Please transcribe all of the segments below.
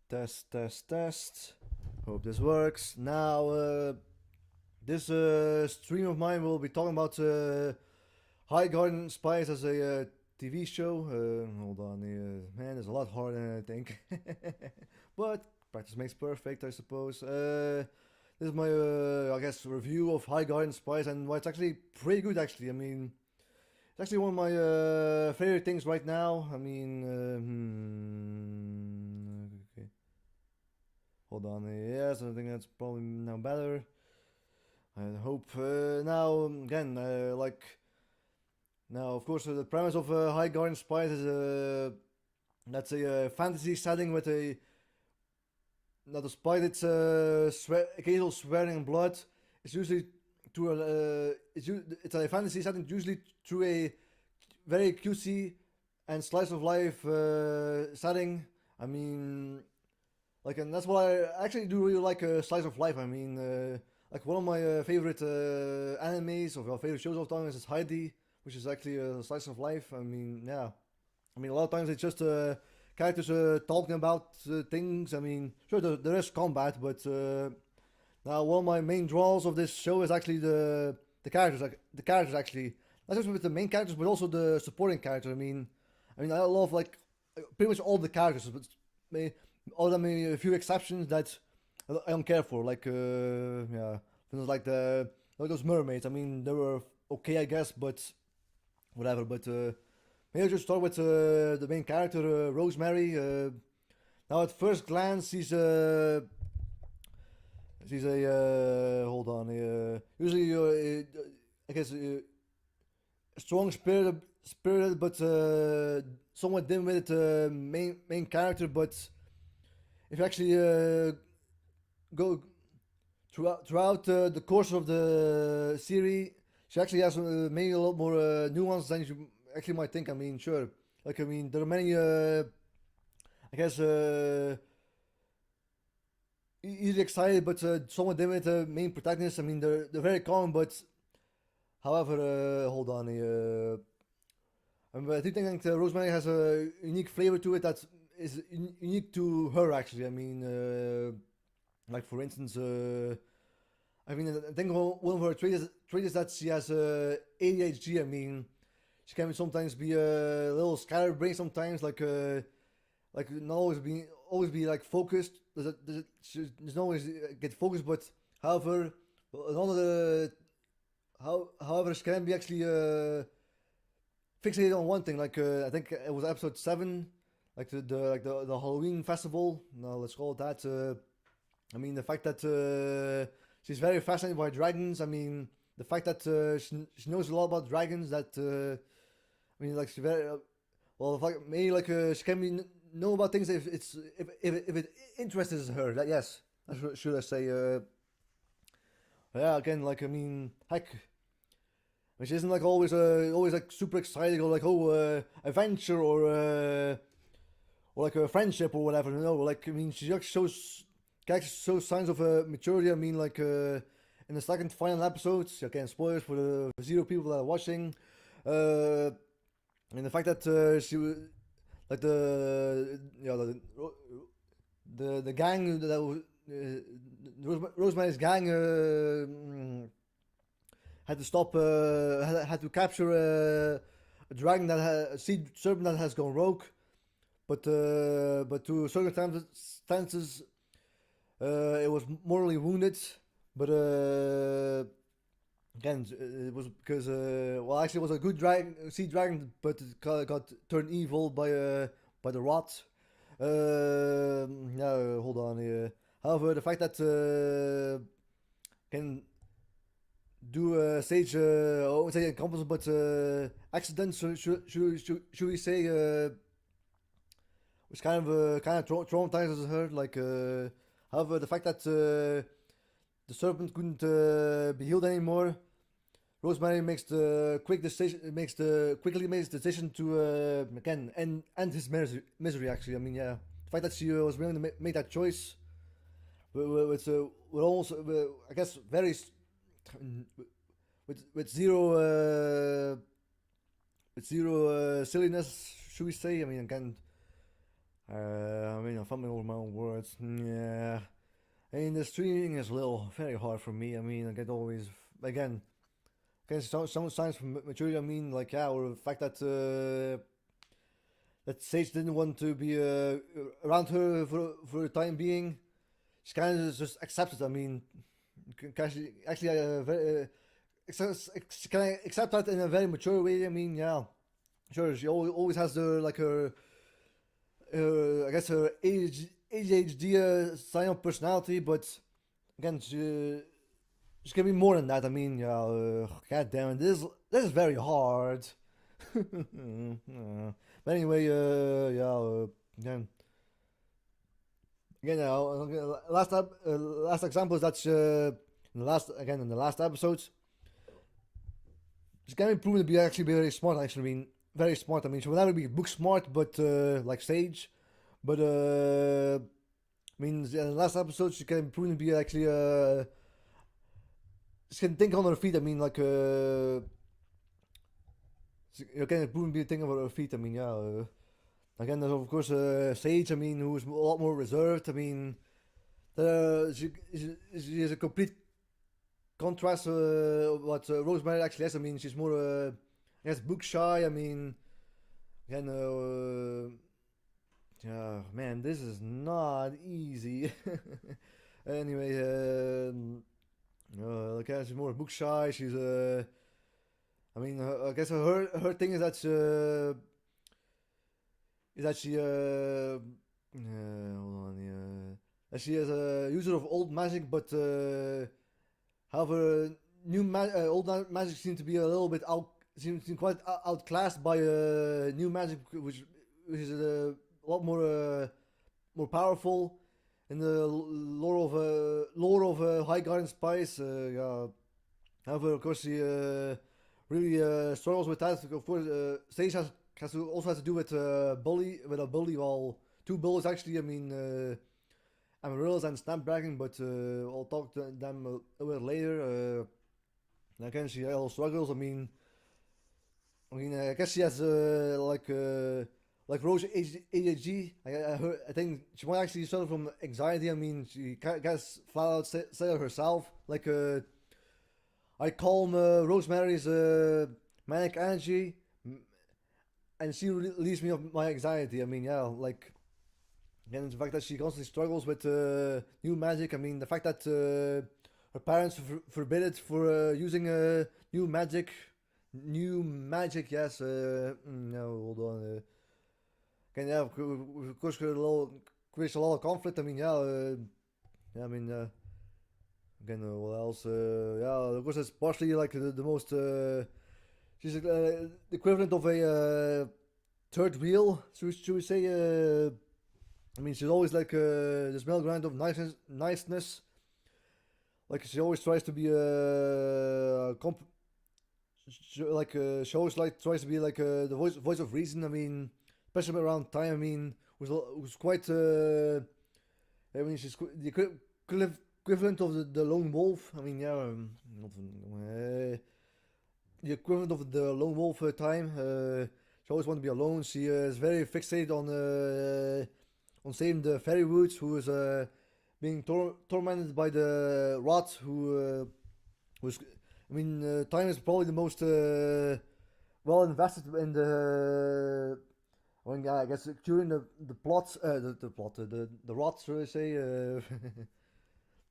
Test, test, test. Hope this works. Now, this stream of mine will be talking about High Garden Spice as a TV show. Hold on, man, it's a lot harder than I think. But practice makes perfect, I suppose. This is my, I guess, review of High Garden Spice, and well, it's actually pretty good, actually. I mean, it's actually one of my favorite things right now. I mean, okay. Hold on. Yes, I think that's probably now better. I hope now again, like now, of course, the premise of High Garden Spice is that's a fantasy setting with a now despite its occasional swearing and blood, it's usually through it's a fantasy setting usually through a very cutesy and slice of life setting. I mean, like, and that's why I actually do really like slice of life. I mean, like one of my favorite animes or favorite shows of time is Heidi, which is actually a slice of life. I mean, yeah. I mean, a lot of times it's just characters talking about things. I mean, sure, there is combat, but now one of my main draws of this show is actually the characters. Like the characters actually, not just with the main characters, but also the supporting characters. I mean, I love like pretty much all the characters, but may, other than maybe a few exceptions that I don't care for. Like yeah, things like those mermaids. I mean, they were okay, I guess, but whatever. But maybe I'll just start with the main character, Rosemary. Now, at first glance, she's a hold on. Usually, I guess, strong spirited, but somewhat dim-witted main character. But if you actually go throughout the course of the series, she actually has maybe a lot more nuance than you actually might think. I mean, sure, like I mean, there are many, I guess, easily excited but somewhat different main protagonists. I mean, they're very common, but however, hold on, I do think that Rosemary has a unique flavor to it that is unique to her. Actually, I mean, like for instance, I mean, I think one of her traits is that she has ADHD. I mean, she can sometimes be a little scatterbrained sometimes, like not always be like focused. She doesn't always get focused, but however, none of the however she can be actually fixated on one thing. Like I think it was episode 7, like the Halloween festival. No, let's call it that. I mean, the fact that she's very fascinated by dragons. I mean, the fact that she knows a lot about dragons. That I mean, like she's very well. Maybe like she can be know about things if it interests her. That yes, should I say? Yeah, again, like I mean, heck, which isn't like always like super exciting or like adventure or like a friendship or whatever. You know, like I mean, she just shows signs of maturity. I mean, like in the second final episodes, again, spoilers for the zero people that are watching. Uh, and the fact that she like the gang that Rosemary's gang had to stop had to capture a dragon a sea serpent that has gone rogue, but to circumstances it was mortally wounded, but again it was because well actually it was a good sea dragon, but it got turned evil by the rot. No, hold on here. However, the fact that can do stage I won't say accomplice, but accidents should we say which kind of traumatizes her. Like, however, the fact that the serpent couldn't be healed anymore, Rosemary makes the quickly makes the decision to again end his misery. Actually, I mean, yeah, the fact that she was willing to make that choice with almost I guess very with zero silliness, should we say? I mean, again, I mean, I'm fumbling over my own words. Yeah. I mean, the streaming is a little very hard for me. I mean, I get always again. Some signs from maturity. I mean, like yeah, or the fact that that Sage didn't want to be around her for the time being. She kind of just accepted. I mean, actually can I accept that in a very mature way? I mean, yeah, sure. She always has the like her I guess her ADHD sign of personality, but again, she can be more than that. I mean, yeah, god damn it, this is very hard. But anyway, yeah, again, last example is that in the last episodes, she's gonna be proven to be actually very smart. Actually, I mean, very smart. I mean, she will never be book smart, but like Sage, but I mean, in the last episode, she can be proven to be actually she can think on her feet. I mean, like you can proven to be thinking on her feet. I mean, yeah. Again, there's of course Sage. I mean, who's a lot more reserved. I mean, she is a complete contrast what Rosemary actually has. I mean, she's more, I guess, book shy. I mean, again, yeah, man, this is not easy. Anyway, like, yeah, she's more book shy. She's, I mean, I guess her thing is that she, hold on, yeah, that she is a user of old magic, but however, old magic seems to be a little bit seems quite outclassed by new magic, which is a lot more powerful in the lore of High Garden Spice. Yeah. However, of course, she really struggles with that. Of course, Sage also has to do with a bully. Well, two bullies actually. I mean. Amaryllis and Snapdragon, but I'll talk to them a bit later. Again, she also struggles. I guess she has like Rose ADHD. I think she might actually suffer from anxiety. I mean, she guess flat out said it herself. Like I calm Rosemary's manic energy, and she relieves me of my anxiety. I mean, yeah, like. And the fact that she constantly struggles with new magic. I mean, the fact that her parents forbid it for using new magic. New magic, yes. No, hold on. Again, yeah, of course, creates a lot of conflict. I mean, yeah. Yeah, I mean, again, what else? Yeah, of course, it's partially like the most. She's the equivalent of a third wheel, should we say? I mean, she's always like this middle ground of niceness. Like she always tries to be she always like tries to be like the voice of reason. I mean, especially around time. I mean, was quite. I mean, she's the equivalent of the lone wolf. I mean, yeah, the equivalent of the lone wolf time. She always wants to be alone. She is very fixated on saving the fairy woods, who is being tormented by the rot, who was. I mean, time is probably the most well invested in the. I mean, yeah, I guess during the plot, the plot, the rot, should I say?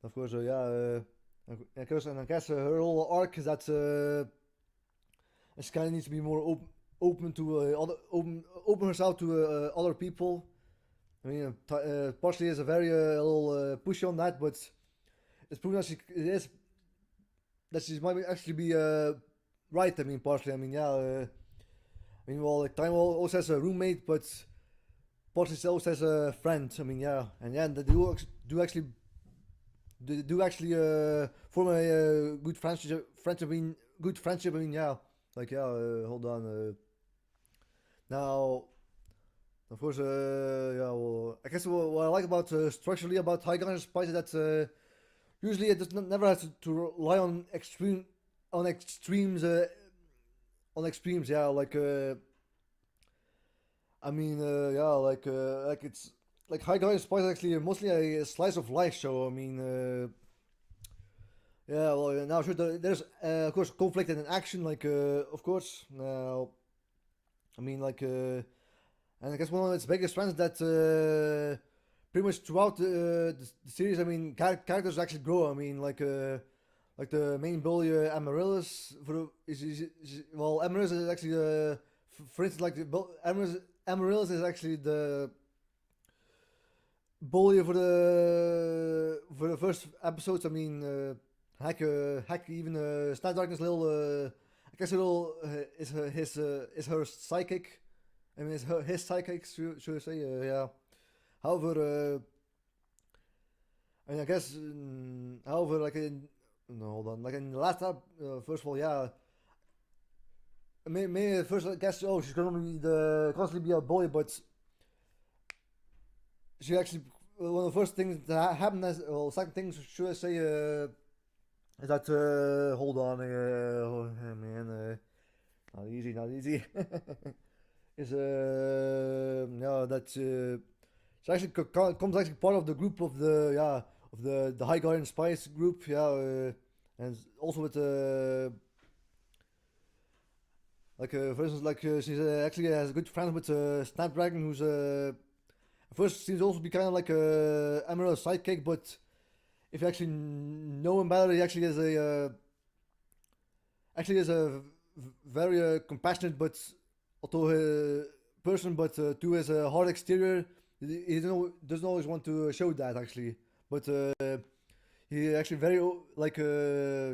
Of course, yeah. I guess her whole arc is that she kind of needs to be more open to open herself to other people. I mean, partially is a very little pushy on that, but it's proven that she might actually be right. I mean, partially. I mean, yeah. I mean, well, like time also has a roommate, but partially also has a friend. I mean, yeah, and yeah, they do actually form a good friendship. I mean, good friendship. I mean, yeah, like yeah. Hold on. Now, of course, yeah. Well, I guess what I like about structurally about High Garden Spice is that usually it does not never has to rely on extremes. On extremes, yeah. Like I mean, yeah, like it's like High Garden Spice is actually mostly a slice of life show. I mean, yeah, well, now sure, there's of course conflict and action, like of course. Now, I mean, and I guess one of its biggest strengths is that pretty much throughout the series, I mean, characters actually grow. I mean, like the main bully Amaryllis well, Amaryllis is actually for instance, like Amaryllis is actually the bully for the first episodes. I mean, heck, even Snapdragon's little, I guess, a little is her psychic. I mean, it's his psychic, should I say? Yeah. However, I mean, I guess, however, like in no, hold on, like in the last first of all, yeah. May first I guess she's gonna be the constantly be a bully, but she actually one of the first things that happened as well, second things should I say is that hold on, oh, man, not easy. Is yeah, that she actually comes actually part of the group of the yeah of the High Guardian Spice group, yeah, and also with for instance, she's actually has good friends with Snapdragon, who's at first seems also to be kind of like a Emerald's sidekick, but if you actually know him better, he actually is a very compassionate but although person, but to his hard exterior, he doesn't always want to show that actually. But he actually very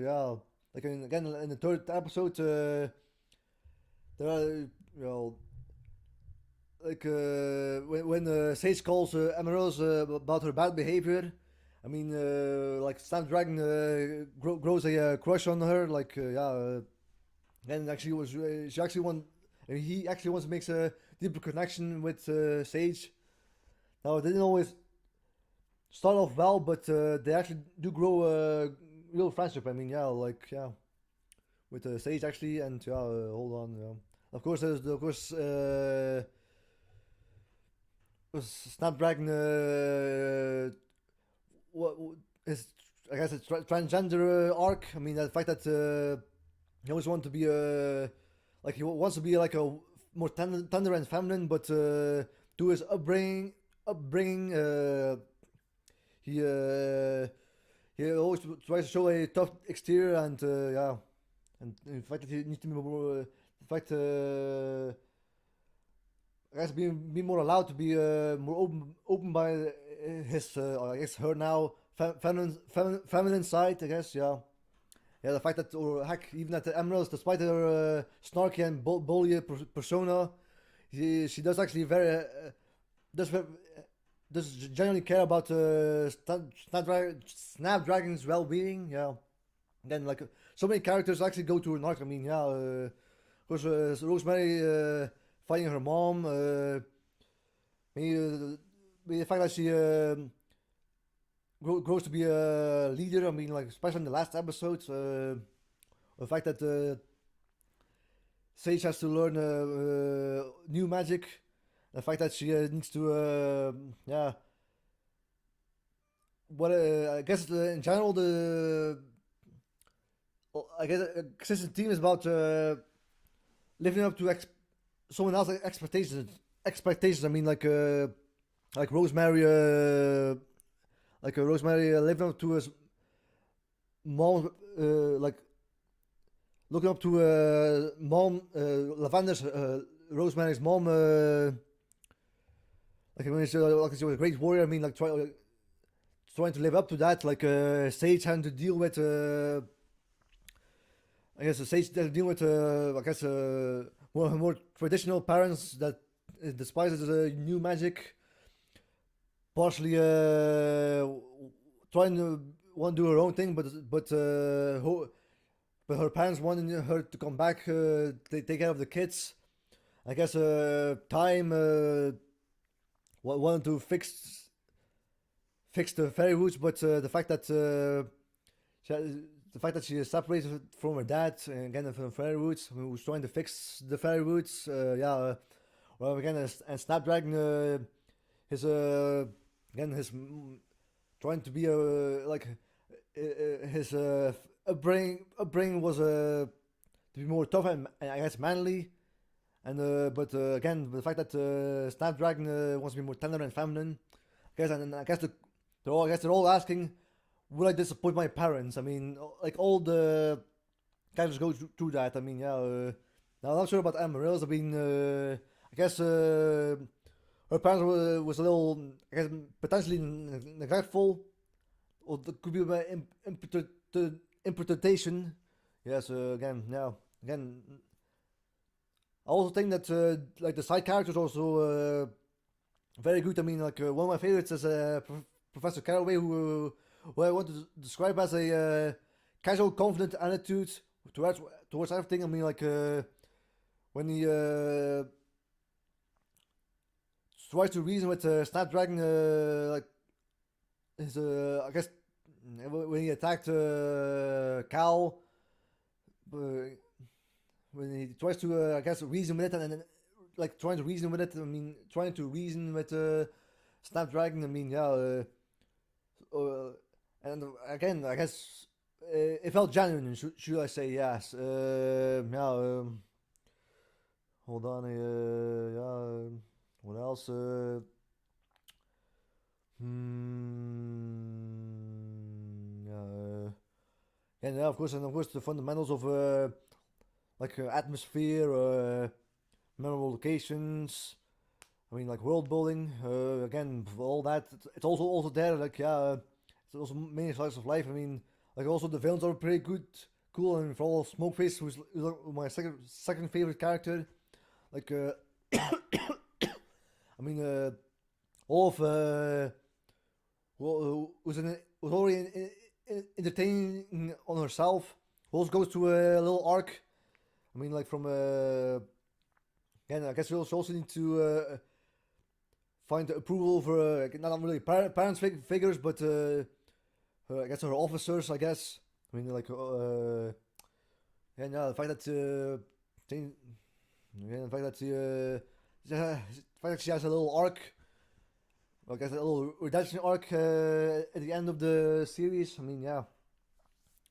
yeah, again in the third episode, there are when Sage calls Emerald about her bad behavior. I mean, like Snapdragon grows a crush on her, and actually she actually want he actually wants to make a deeper connection with Sage. Now it didn't always start off well, but they actually do grow a real friendship. I mean, with Sage actually, and hold on, of course there's Snapdragon. What is I guess it's transgender arc. I mean, the fact that he always wanted to be like he wants to be like a more tender and feminine, but to his upbringing, he always tries to show a tough exterior, and and in fact that he needs to be more, in fact, I guess be more allowed to be more open by his, I guess her now feminine side, I guess, yeah. Yeah, the fact that, or heck, even at the Emeralds, despite her snarky and bully persona, she does actually does does genuinely care about Snapdragon's well-being. Yeah, and then like so many characters actually go to an arc. I mean, yeah, of course, Rosemary fighting her mom. Maybe, the fact that she grows to be a leader. I mean, like especially in the last episodes, the fact that Sage has to learn new magic. The fact that she needs to, what I guess in general I guess a consistent theme is about living up to someone else's expectations. Expectations. I mean, like Rosemary, Rosemary living up to his mom, like looking up to mom, Lavender's Rosemary's mom. Like when she was a great warrior. I mean, trying to live up to that. Like Sage having to deal with. I guess Sage had to deal with. I guess more traditional parents that despises new magic. Partially trying to want to do her own thing, but her parents wanting her to come back, take care of the kids. I guess time wanted to fix the fairy roots, but the fact that she is separated from her dad and again from fairy roots, who was trying to fix the fairy roots, or well, again, and Snapdragon, his again trying to be like his upbringing was to be more tough and I guess manly. And but again, the fact that Snapdragon wants to be more tender and feminine, I guess, and I guess they're all asking, will I disappoint my parents? I mean, like all the characters go through that. I mean, yeah. Now I'm not sure about Amaryllis. I mean, I guess her parents was a little, I guess, potentially neglectful, or that could be my interpretation. Yes, again, yeah, again. I also think that like the side characters also very good. I mean, like one of my favorites is Professor Caraway, who I want to describe as a casual, confident attitude towards everything. I mean, like when he tries to reason with Snapdragon, like his I guess when he attacked Cal. When he tries to, I guess, reason with it, and like trying to reason with it. I mean, trying to reason with Snapdragon. I mean, yeah, and again, I guess it felt genuine. Should I say yes? Yeah. Hold on. Yeah. What else? Yeah. And yeah, of course, the fundamentals of like atmosphere, memorable locations. I mean, like world building. Again, all that. It's also there. Like yeah, it's also many slices of life. I mean, like also the villains are pretty good, cool. And for all Smokeface, who's my second favorite character. Like I mean, all of was already entertaining on herself. Also goes to a little arc. I mean, like from again, I guess we also need to find approval for not really parents figures, but I guess her officers. I guess. I mean, like and yeah, the fact that the fact that she has a little arc. I guess a little redemption arc at the end of the series. I mean, yeah.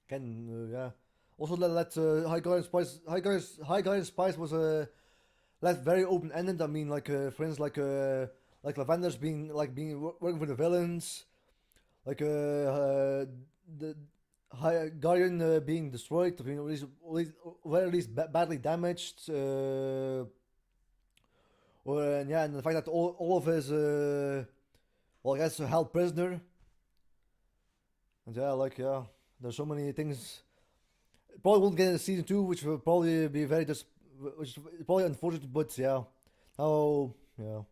Again, yeah. Also, let High Guardian Spice was left very open ended. I mean, like for instance, like Lavender's being working for the villains, like the High Guardian being destroyed. I mean, at least badly damaged. Or yeah, and the fact that all of his well, I guess held prisoner. And yeah, like yeah, there's so many things. Probably won't get into season two, which will probably be which is probably unfortunate, but yeah. Oh, yeah.